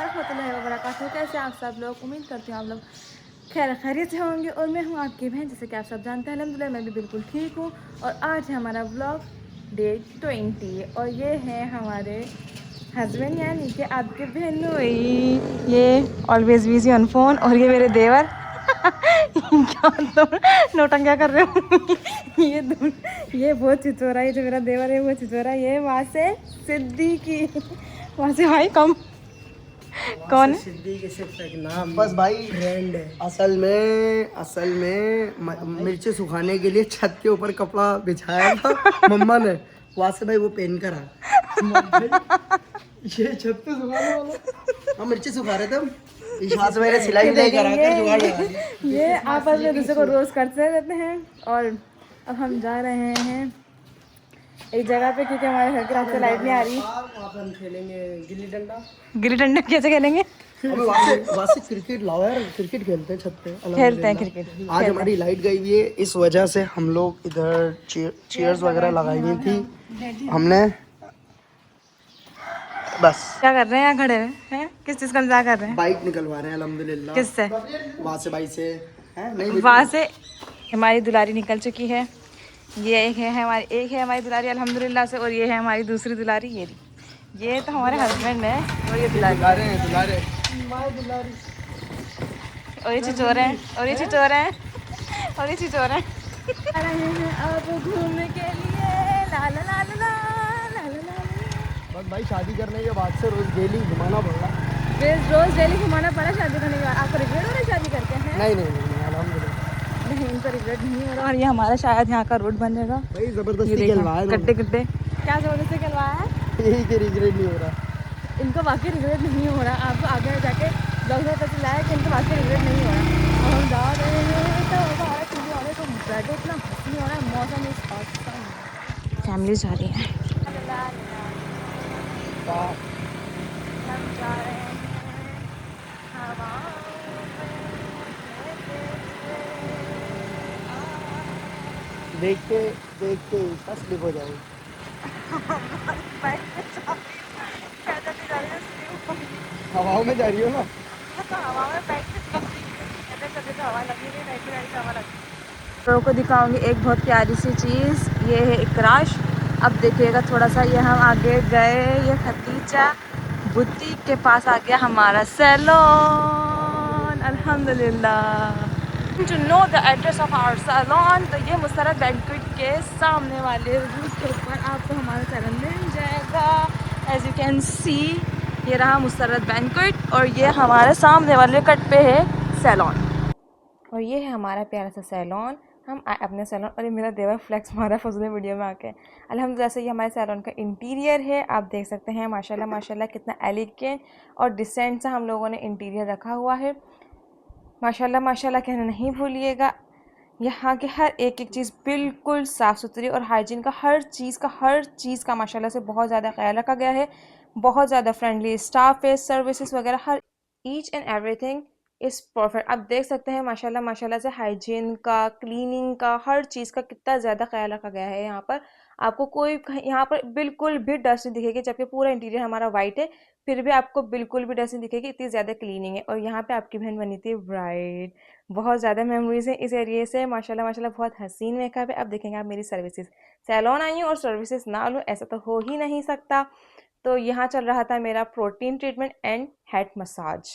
रहमतुल्लाहि व बरकातहू। कैसे आप सब लोग, उम्मीद करती हूँ आप लोग खैर खैरियत से होंगे। और मैं हूँ आपकी बहन, जैसे कि आप सब जानते हैं अल्हम्दुलिल्लाह मैं भी बिल्कुल ठीक हूँ। और आज है हमारा व्लॉग डे 20 और ये है हमारे हस्बैंड यानी कि आपके बहनोई, ये ऑलवेज बिजी ऑन फोन। और ये मेरे देवर क्या तुम नोटंकिया कर रहे हो ये बहुत छिचोरा है, जो मेरा देवर है वो छिचोरा। ये वहाँ से सिद्दीकी, वहाँ से भाई कम कौन है? सिद्दीकी सिर्फ एक नाम, बस भाई ब्रांड है। असल में मिर्ची सुखाने के लिए छत के ऊपर कपड़ा बिछाया था मम्मा ने, वहाँ से भाई वो पहन कर ये छत पे सुखाने वाला, हम मिर्ची सुखा रहे थे हम। इशाद मेरे सिलाई विलाई करा कर जुगाड़ लगा दी। ये आपस में दूसरे को रोज करते रहते हैं। और अब हम जा रहे हैं एक जगह पे, क्योंकि हमारे घर के रास्ते लाइट नहीं आ रही। वहाँ पे हम खेलेंगे गिल्ली डंडा। गिल्ली डंडा कैसे खेलेंगे? वहाँ से क्रिकेट लाओ यार, क्रिकेट खेलते हैं छत पे। खेलते हैं क्रिकेट। आज हमारी लाइट गई हुई है, इस वजह से हम लोग इधर चेयर्स वगैरह लगाई हुई थी हमने। बस क्या कर रहे हैं यहाँ खड़े हुए हैं? किस चीज़ का इंतजार कर रहे हैं? बाइक निकलवा रहे हैं अल्हम्दुलिल्लाह। किससे? वहाँ से बाइक से है नहीं, वहाँ से हमारी दुलारी निकल चुकी है। ये एक है हमारी दुलारी अल्हम्दुलिल्लाह से। और ये है हमारी दूसरी दुलारी, ये तो हमारे हस्बैंड है। और ये दुलारी दुलारे और ये चिचोरे हैं और ये चिचोरे हैं और ये चिचोरे हैं। आ रहे हैं अब घूमने के लिए, ला ला ला ला ला ला ला ला। बस भाई शादी करने के बाद से रोज डेली घुमाना पड़ रहा। रोज डेली घुमाना पड़ा शादी करने के बाद। आपको रिग्रेट हो रहा है शादी करके हैं? नहीं अल्हम्दुलिल्लाह। नहीं, इनको रिग्रेट नहीं हो रहा। और ये हमारा शायद यहाँ का रोड बनेगा। भाई जबरदस्ती कहलवाया गड्ढे गड्ढे क्या जबरदस्ती कहलवाया है? यही के रिग्रेट नहीं हो रहा। इनको वाकई रिग्रेट नहीं हो रहा। आपको आगे जाके ब्लॉग में पता चला है कि इनको वाकई रिग्रेट नहीं हो रहा। और हम जा रहे हैं तो हमारे टीवी वाले को बैठे, इतना हंसी हो रहा है। मौसम इस अच्छा, फैमिली जा रही है। हम जा रहे हैं देखते देखते स्लिप हो जाएगी। हवाओं में जा रही हो ना? लोगों को दिखाऊंगी एक बहुत प्यारी सी चीज़। ये है इकराश। अब देखिएगा थोड़ा सा, ये हम आगे गए, ये खतीजा बुटीक के पास आ गया हमारा सैलून अल्हम्दुलिल्लाह। To know the address of our salon, तो ये मुसरत बैंक्वेट के सामने वाले रूट के ऊपर आपको हमारा सैलून मिल जाएगा। एज यू कैन सी, ये रहा मुसरत बैंक्वेट और ये हमारे सामने वाले कट पे है सैलून। और ये है हमारा प्यारा सा सैलून। हम आए अपने सैलून, और ये मेरा देवर फ्लेक्स मारा फजूल वीडियो में आके। अल्हम्दुलिल्लाह से ये हमारे सैलून का इंटीरियर है। आप देख सकते हैं माशाल्लाह माशाल्लाह कितना एलिगेंट और डिसेंट सा हम लोगों ने इंटीरियर रखा हुआ है। माशाल्लाह माशाल्लाह कहना नहीं भूलिएगा। यहाँ की हर एक चीज़ बिल्कुल साफ़ सुथरी और हाइजीन का हर चीज़ का माशाल्लाह से बहुत ज़्यादा ख्याल रखा गया है। बहुत ज़्यादा फ्रेंडली स्टाफ है, सर्विसेज वगैरह हर each and everything is perfect. आप देख सकते हैं माशाल्लाह माशाल्लाह से हाइजीन का, क्लीनिंग का, हर चीज़ का कितना ज़्यादा ख्याल रखा गया है। यहाँ पर आपको कोई यहाँ पर बिल्कुल भी डस्ट नहीं दिखेगी, जबकि पूरा इंटीरियर हमारा वाइट है, फिर भी आपको बिल्कुल भी डस्ट नहीं दिखेगी, इतनी ज़्यादा क्लीनिंग है। और यहाँ पे आपकी बहन बनी थी ब्राइड। बहुत ज़्यादा मेमोरीज़ हैं इस एरिए से, माशाल्लाह माशाल्लाह बहुत हसीन मेकअप है। अब देखेंगे आप मेरी सर्विसेज, सैलून आई हूँ और सर्विसेज ना लूँ ऐसा तो हो ही नहीं सकता। तो यहाँ चल रहा था मेरा protein treatment and head massage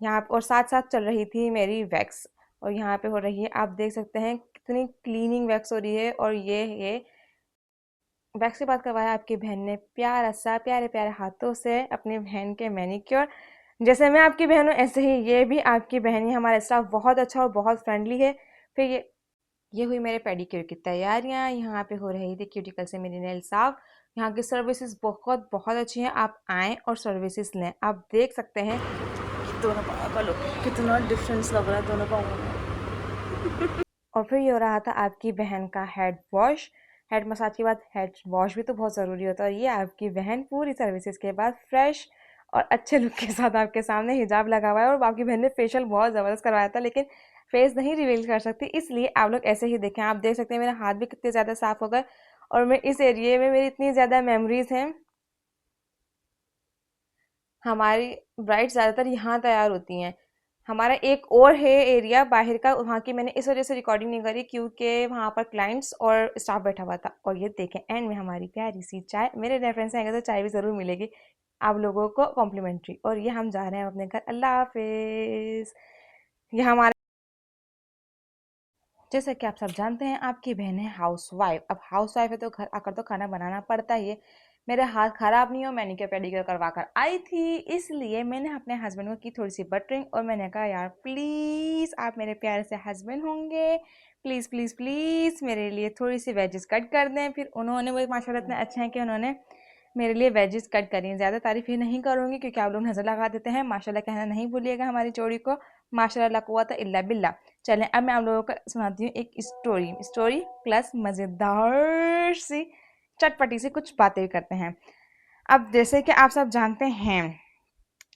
यहाँ, और साथ साथ चल रही थी मेरी वैक्स। और यहाँ पे हो रही है, आप देख सकते हैं कितनी क्लीनिंग वैक्स हो रही है। और ये वैक्स की बात करवाया आपकी बहन ने प्यारा सा प्यारे प्यारे हाथों से अपनी बहन के मैनिक्योर। जैसे मैं आपकी बहन हूँ ऐसे ही ये भी आपकी बहन है। हमारा स्टाफ बहुत अच्छा और बहुत फ्रेंडली है। फिर ये हुई मेरे पेडिक्योर की तैयारियाँ। यहाँ पे हो रही थी क्यूटिकल से मेरी नेल साफ। यहाँ की सर्विसेज बहुत बहुत अच्छी हैं, आप आएँ और सर्विसेज लें। आप देख सकते हैं दोनों पाँव का लुक कितना डिफरेंस लग रहा है दोनों पाँवों में। और फिर ये हो रहा था आपकी बहन का हेड वॉश। हेड मसाज के बाद हेड वॉश भी तो बहुत ज़रूरी होता है। और ये आपकी बहन पूरी सर्विसेज के बाद फ्रेश और अच्छे लुक के साथ आपके सामने हिजाब लगा हुआ है। और आपकी बहन ने फेशियल बहुत ज़बरदस्त करवाया था, लेकिन फेस नहीं रिवील कर सकती, इसलिए आप लोग ऐसे ही देखें। आप देख सकते हैं मेरे हाथ भी कितने ज़्यादा साफ़ हो गए। और मैं इस एरिए में मेरी इतनी ज़्यादा मेमोरीज़ हैं। हमारी ब्राइड्स ज़्यादातर यहाँ तैयार होती हैं। हमारा एक और है एरिया बाहर का, वहाँ की मैंने इस वजह से रिकॉर्डिंग नहीं करी क्योंकि वहाँ पर क्लाइंट्स और स्टाफ बैठा हुआ था। और ये देखें एंड में हमारी प्यारी सी चाय, मेरे रेफरेंस आएंगे तो चाय भी ज़रूर मिलेगी आप लोगों को कॉम्प्लीमेंट्री। और ये हम जा रहे हैं अपने घर। अल्लाह हाफिज़। ये हमारा, जैसा कि आप सब जानते हैं, आपकी बहन है हाउस वाइफ। अब हाउस वाइफ है तो घर आकर तो खाना बनाना पड़ता ही है। मेरे हाथ खराब नहीं हो, मैनिक्योर पेडिक्योर करवा कर आई थी, इसलिए मैंने अपने हस्बैंड को की थोड़ी सी बटरिंग और मैंने कहा यार प्लीज़ आप मेरे प्यारे से हस्बैंड होंगे, प्लीज़ प्लीज़ प्लीज़ मेरे लिए थोड़ी सी वेजेस कट कर दें। फिर उन्होंने, वो माशाल्लाह इतने अच्छे हैं कि उन्होंने मेरे लिए वेजेस कट करी। ज़्यादा तारीफ़ ही नहीं करूँगी क्योंकि आप लोग नज़र लगा देते हैं। माशाल्लाह कहना नहीं भूलिएगा हमारी जोड़ी को। माशाल्लाह ला कुव्वता इल्ला बिल्ला। चलें अब मैं आप लोगों को सुनाती हूँ एक स्टोरी प्लस मज़ेदार सी चटपटी सी कुछ बातें भी करते हैं। अब जैसे कि आप सब जानते हैं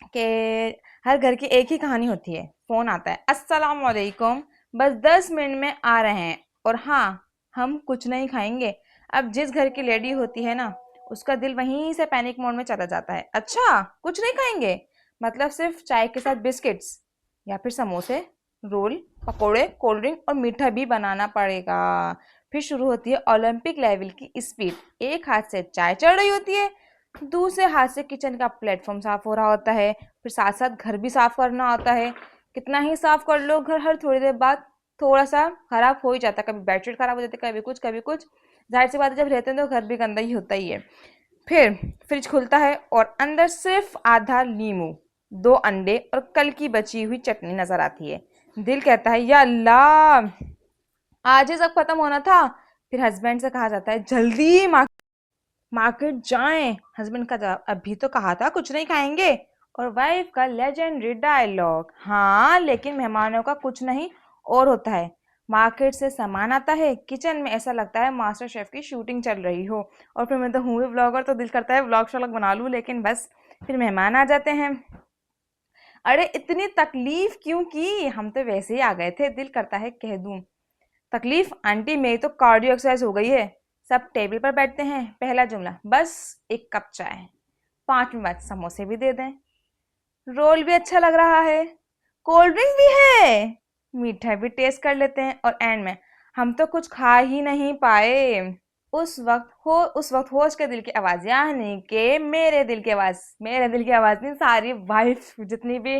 कि हर घर की एक ही कहानी होती है। फ़ोन आता है, अस्सलाम वालेकुम, बस 10 मिनट में आ रहे हैं और हाँ हम कुछ नहीं खाएंगे। अब जिस घर की लेडी होती है ना, उसका दिल वहीं से पैनिक मोड में चला जाता है। अच्छा कुछ नहीं खाएंगे, मतलब सिर्फ चाय के साथ बिस्किट्स या फिर समोसे, रोल, पकोड़े, कोल्ड ड्रिंक और मीठा भी बनाना पड़ेगा। फिर शुरू होती है ओलंपिक लेवल की स्पीड। एक हाथ से चाय चढ़ रही होती है, दूसरे हाथ से किचन का प्लेटफॉर्म साफ हो रहा होता है, फिर साथ साथ घर भी साफ करना होता है। कितना ही साफ कर लो घर, हर थोड़ी देर बाद थोड़ा सा खराब हो ही जाता है। कभी बेडशीट खराब हो जाती है, कभी कुछ कभी कुछ। जाहिर सी बात है जब रहते हैं तो घर भी गंदा ही होता ही है। फिर फ्रिज खुलता है और अंदर सिर्फ आधा नींबू, 2 अंडे और कल की बची हुई चटनी नजर आती है। दिल कहता है या अल्लाह आज ही सब खत्म होना था। फिर हस्बैंड से कहा जाता है जल्दी मार्केट जाएं। हस्बैंड का जवाब, अभी तो कहा था कुछ नहीं खाएंगे। और वाइफ का लेजेंडरी डायलॉग, हाँ लेकिन मेहमानों का कुछ नहीं और होता है। मार्केट से सामान आता है, किचन में ऐसा लगता है मास्टर शेफ की शूटिंग चल रही हो। और फिर मैं तो हूँ भी ब्लॉगर, तो दिल करता है व्लॉग शॉग बना लूँ, लेकिन बस फिर मेहमान आ जाते हैं। अरे इतनी तकलीफ क्यों की, हम तो वैसे ही आ गए थे। दिल करता है कह दूं तकलीफ, आंटी मेरी तो कार्डियो एक्सरसाइज हो गई है। सब टेबल पर बैठते हैं, पहला जुमला बस 1 कप चाय, 5 मिनट बाद समोसे भी दे दें, रोल भी अच्छा लग रहा है, कोल्ड ड्रिंक भी है, मीठा भी टेस्ट कर लेते हैं और एंड में हम तो कुछ खा ही नहीं पाए। उस वक्त होश के दिल की आवाज़, यानी कि मेरे दिल की आवाज़ नहीं, सारी वाइफ जितनी भी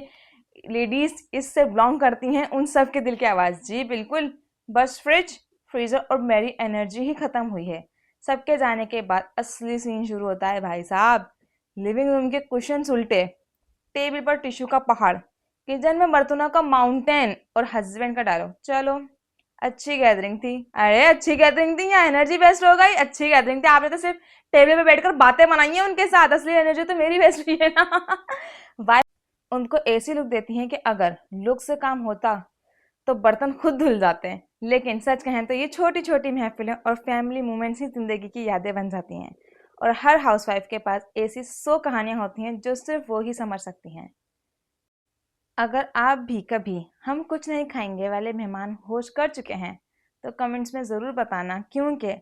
लेडीज इससे बिलोंग करती हैं उन सब के दिल की आवाज़। जी बिल्कुल, बस फ्रीजर और मेरी एनर्जी ही ख़त्म हुई है। सबके जाने के बाद असली सीन शुरू होता है भाई साहब। लिविंग रूम के कुशन्स उल्टे, टेबल पर टिश्यू का पहाड़, किचन में बर्तनों का माउंटेन और हस्बैंड का डायलॉग, चलो अच्छी गैदरिंग थी। अरे अच्छी गैदरिंग थी या एनर्जी वेस्ट हो गई? अच्छी गैदरिंग थी, आपने तो सिर्फ टेबल पे बैठकर बातें बनाई हैं उनके साथ, असली एनर्जी तो मेरी वेस्ट हुई है ना। वाइफ उनको ऐसी लुक देती हैं कि अगर लुक से काम होता तो बर्तन खुद धुल जाते हैं। लेकिन सच कहें तो ये छोटी छोटी महफिलें और फैमिली मोमेंट्स ही जिंदगी की यादें बन जाती हैं। और हर हाउसवाइफ के पास ऐसी 100 कहानियां होती हैं जो सिर्फ वो ही समझ सकती हैं। अगर आप भी कभी हम कुछ नहीं खाएंगे वाले मेहमान होश कर चुके हैं तो कमेंट्स में ज़रूर बताना, क्योंकि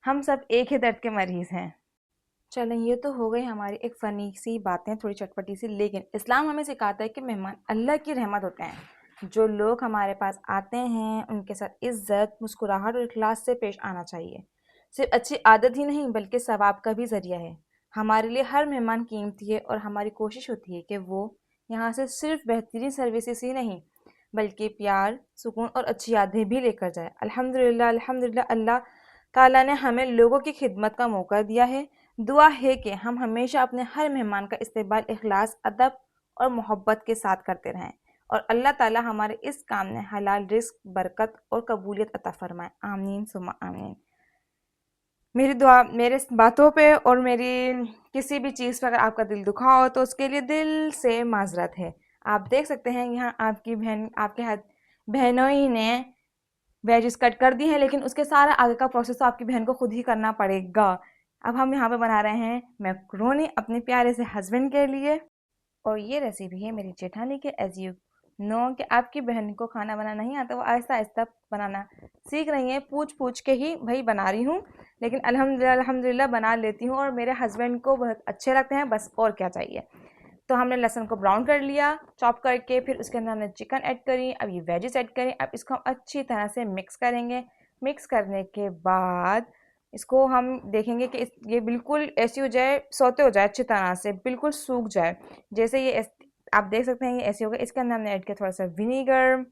हम सब एक ही दर्द के मरीज़ हैं। चलें ये तो हो गई हमारी एक फ़नी सी बातें, थोड़ी चटपटी सी, लेकिन इस्लाम हमें सिखाता है कि मेहमान अल्लाह की रहमत होते हैं। जो लोग हमारे पास आते हैं उनके साथ इज़्ज़त, मुस्कुराहट और इखलास से पेश आना चाहिए। सिर्फ अच्छी आदत ही नहीं बल्कि सवाब का भी ज़रिया है। हमारे लिए हर मेहमान कीमती है और हमारी कोशिश होती है कि वो यहाँ से सिर्फ बेहतरीन सर्विसेज ही नहीं बल्कि प्यार, सुकून और अच्छी यादें भी लेकर जाए। अल्हम्दुलिल्लाह अल्हम्दुलिल्लाह, अल्लाह ताला ने हमें लोगों की खिदमत का मौका दिया है। दुआ है कि हम हमेशा अपने हर मेहमान का इस्तेमाल इखलास, अदब और मोहब्बत के साथ करते रहें और अल्लाह ताला हमारे इस काम में हलाल रिस्क, बरकत और कबूलियत अता फरमाए। आमीन सुम्मा आमीन। मेरी दुआ, मेरे बातों पे और मेरी किसी भी चीज़ पर अगर आपका दिल दुखा हो तो उसके लिए दिल से माजरत है। आप देख सकते हैं यहाँ आपकी बहन, आपके हाथ बहनों ही ने वेजिस कट कर दी है, लेकिन उसके सारा आगे का प्रोसेस तो आपकी बहन को खुद ही करना पड़ेगा। अब हम यहाँ पे बना रहे हैं मैक्रोनी अपने प्यारे से हस्बैंड के लिए, और ये रेसिपी है मेरी जेठानी के। एज यू नो कि आपकी बहन को खाना बनाना नहीं आता, वो आहिस्ता आहिस्ता बनाना सीख रही है, पूछ पूछ के ही भाई बना रही हूँ, लेकिन अल्हम्दुलिल्लाह अल्हम्दुलिल्लाह बना लेती हूँ और मेरे हस्बैंड को बहुत अच्छे लगते हैं, बस और क्या चाहिए। तो हमने लहसुन को ब्राउन कर लिया चॉप करके, फिर उसके अंदर हमने चिकन ऐड करी, अब ये वेजिस ऐड करी। अब इसको हम अच्छी तरह से मिक्स करेंगे। मिक्स करने के बाद इसको हम देखेंगे कि ये बिल्कुल ऐसी हो जाए, सौते हो जाए अच्छी तरह से, बिल्कुल सूख जाए। जैसे ये आप देख सकते हैं ये ऐसे हो गया। इसके अंदर हमने ऐड किया थोड़ा सा विनीगर,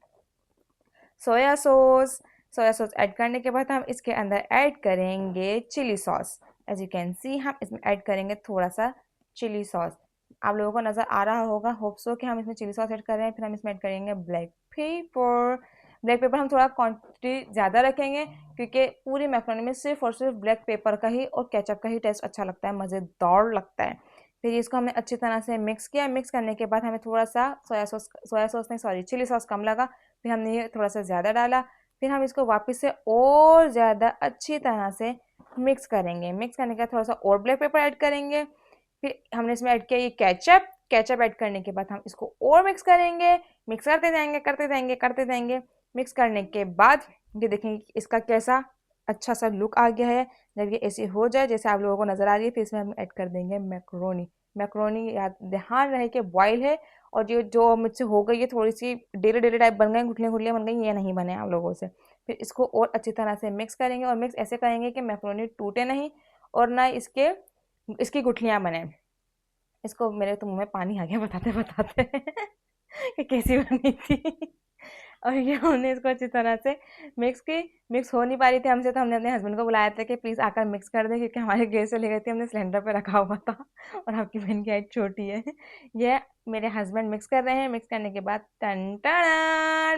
सोया सॉस ऐड करने के बाद हम इसके अंदर ऐड करेंगे chilli sauce. As you can see हम इसमें ऐड करेंगे थोड़ा सा चिली सॉस। आप लोगों को नज़र आ रहा होगा, होप सो कि हम इसमें चिली सॉस ऐड कर रहे हैं। फिर हम इसमें ऐड करेंगे ब्लैक पेपर हम थोड़ा क्वांटिटी ज़्यादा रखेंगे क्योंकि पूरी मैक्रोनी में सिर्फ और सिर्फ ब्लैक पेपर का ही और केचप का ही टेस्ट अच्छा लगता है, मज़ेदार लगता है। फिर इसको हमने अच्छी तरह से मिक्स किया। मिक्स करने के बाद हमें थोड़ा सा चिली सॉस कम लगा, फिर हमने ये थोड़ा सा ज़्यादा डाला। फिर हम इसको वापस से और ज़्यादा अच्छी तरह से मिक्स करेंगे। मिक्स करने के बाद थोड़ा सा और ब्लैक पेपर ऐड करेंगे। फिर हमने इसमें ऐड किया ये केचप ऐड करने के बाद हम इसको और मिक्स करेंगे। मिक्स करते जाएंगे। मिक्स करने के बाद ये देखेंगे इसका कैसा अच्छा सा लुक आ गया है। जब ये ऐसी हो जाए जैसे आप लोगों को नज़र आ रही है, फिर इसमें हम ऐड कर देंगे मैक्रोनी याद ध्यान रहे कि बॉयल है, और ये जो मुझसे हो गई है थोड़ी सी डेरे टाइप बन गए, गुठलियाँ बन गई, ये नहीं बने आप लोगों से। फिर इसको और अच्छी तरह से मिक्स करेंगे, और मिक्स ऐसे करेंगे कि मैक्रोनी टूटे नहीं और ना इसकी गुठलियाँ बने। इसको मेरे तो मुँह में पानी आ गया बताते कि कैसी बनी थी। और ये हमने इसको अच्छी तरह से मिक्स हो नहीं पा रही थी हमसे, तो हमने अपने हस्बैंड को बुलाया था कि प्लीज़ आकर मिक्स कर दे, क्योंकि हमारे गैस चली गई थी, हमने सिलेंडर पे रखा हुआ था और आपकी बहन की हाइट छोटी है। ये मेरे हस्बैंड मिक्स कर रहे हैं। मिक्स करने के बाद टन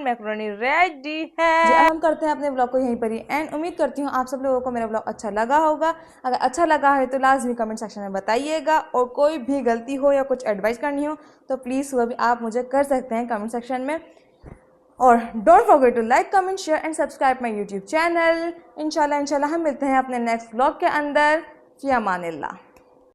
मैक्रोनी रेडी है। जी, अब हम करते हैं अपने ब्लॉग को यहीं पर ही एंड। उम्मीद करती हूँ आप सब लोगों को मेरा ब्लॉग अच्छा लगा होगा। अगर अच्छा लगा है तो लाजमी कमेंट सेक्शन में बताइएगा, और कोई भी गलती हो या कुछ एडवाइस करनी हो तो प्लीज़ वो भी आप मुझे कर सकते हैं कमेंट सेक्शन में। और don't forget to like, comment, share and subscribe my YouTube channel. इंशाल्लाह हम मिलते हैं अपने नेक्स्ट व्लॉग के अंदर। फी अमानिल्लाह।